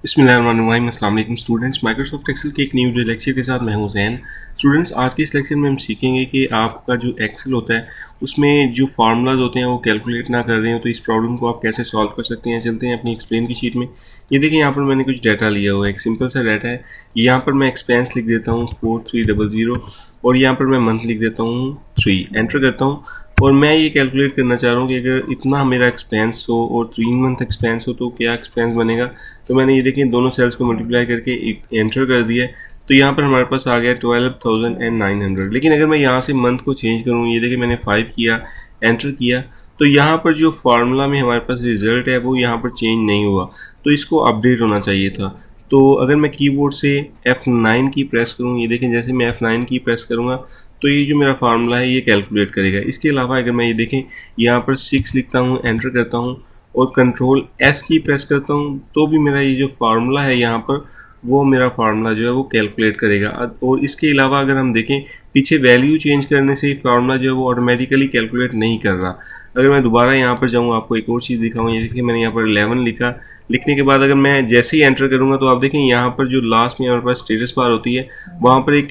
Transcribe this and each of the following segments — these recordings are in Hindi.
बिस्मिल्लाहिर्रहमानिर्रहीम। अस्सलाम वालेकुम स्टूडेंट्स, माइक्रोसॉफ्ट एक्सेल के एक न्यू लेक्चर के साथ मैं हूं जैन। स्टूडेंट्स, आज के इस लेक्चर में हम सीखेंगे कि आपका जो एक्सेल होता है उसमें जो फार्मूलाज होते हैं वो कैलकुलेट ना कर रहे हो तो इस प्रॉब्लम को आप कैसे सॉल्व कर सकते हैं। चलते हैं अपनी एक्सप्लेन की शीट में। ये देखिए, यहाँ पर मैंने कुछ डाटा लिया हुआ है, एक सिंपल सा डाटा है। यहाँ पर मैं एक्सपेंस लिख देता हूँ 4300 और यहाँ पर मैं मंथ लिख देता हूँ 3, एंटर करता हूँ। और मैं ये कैलकुलेट करना चाह रहा हूँ कि अगर इतना मेरा एक्सपेंस हो और 3 मंथ एक्सपेंस हो तो क्या एक्सपेंस बनेगा। तो मैंने ये देखिए दोनों सेल्स को मल्टीप्लाई करके एंटर कर दिया है। तो यहाँ पर हमारे पास आ गया 12,900। लेकिन अगर मैं यहाँ से मंथ को चेंज करूँ, ये देखिए मैंने 5 किया, एंटर किया, तो यहाँ पर जो फार्मूला में हमारे पास रिजल्ट है वो यहाँ पर चेंज नहीं हुआ। तो इसको अपडेट होना चाहिए था। तो अगर मैं कीबोर्ड से F9 की प्रेस करूँ, ये देखें जैसे मैं F9 की प्रेस करूँगा तो ये जो मेरा फार्मूला है ये कैलकुलेट करेगा। इसके अलावा अगर मैं ये देखें यहाँ पर 6 लिखता हूँ, एंटर करता हूँ और कंट्रोल एस की प्रेस करता हूँ तो भी मेरा ये जो फार्मूला है यहाँ पर वो मेरा फार्मूला जो है वो कैलकुलेट करेगा। और इसके अलावा अगर हम देखें पीछे वैल्यू चेंज करने से फार्मूला जो है वो ऑटोमेटिकली कैलकुलेट नहीं कर रहा। अगर मैं दोबारा यहाँ पर जाऊँ, आपको एक और चीज़ दिखाऊँ, ये देखिए मैंने यहाँ पर 11 लिखा। लिखने के बाद अगर मैं जैसे ही एंटर करूँगा तो आप देखें यहाँ पर जो लास्ट में हमारे पास स्टेटस बार होती है वहाँ पर एक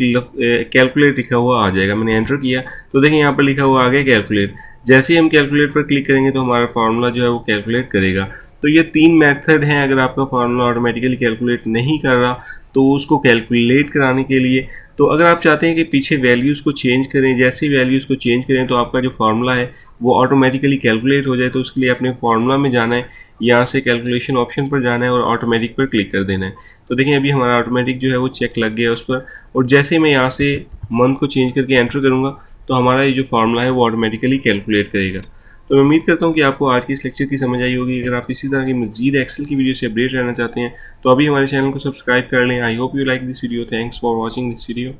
कैलकुलेट लिखा हुआ आ जाएगा। मैंने एंटर किया तो देखें यहाँ पर लिखा हुआ आ गया कैलकुलेट। जैसे ही हम कैलकुलेट पर क्लिक करेंगे तो हमारा फार्मूला जो है वो कैलकुलेट करेगा। तो ये 3 मेथड हैं। अगर आपका फार्मूला ऑटोमेटिकली कैलकुलेट नहीं कर रहा तो उसको कैलकुलेट कराने के लिए, तो अगर आप चाहते हैं कि पीछे वैल्यूज़ को चेंज करें, जैसे ही वैल्यूज़ को चेंज करें तो आपका जो फार्मूला है वो ऑटोमेटिकली कैलकुलेट हो जाए, तो उसके लिए अपने फार्मूला में जाना है, यहाँ से कैलकुलेशन ऑप्शन पर जाना है और ऑटोमेटिक पर क्लिक कर देना है। तो देखिए अभी हमारा ऑटोमेटिक जो है वो चेक लग गया उस पर। और जैसे ही मैं यहाँ से मंथ को चेंज करके एंटर करूँगा तो हमारा ये जो फार्मूला है वो ऑटोमेटिकली कैलकुलेट करेगा। तो मैं उम्मीद करता हूँ कि आपको आज की इस लेक्चर की समझ आई होगी। अगर आप इसी तरह की मज़ीद एक्सेल की वीडियो से अपडेट रहना चाहते हैं तो अभी हमारे चैनल को सब्सक्राइब कर लें। I hope you like this video. Thanks for watching this video.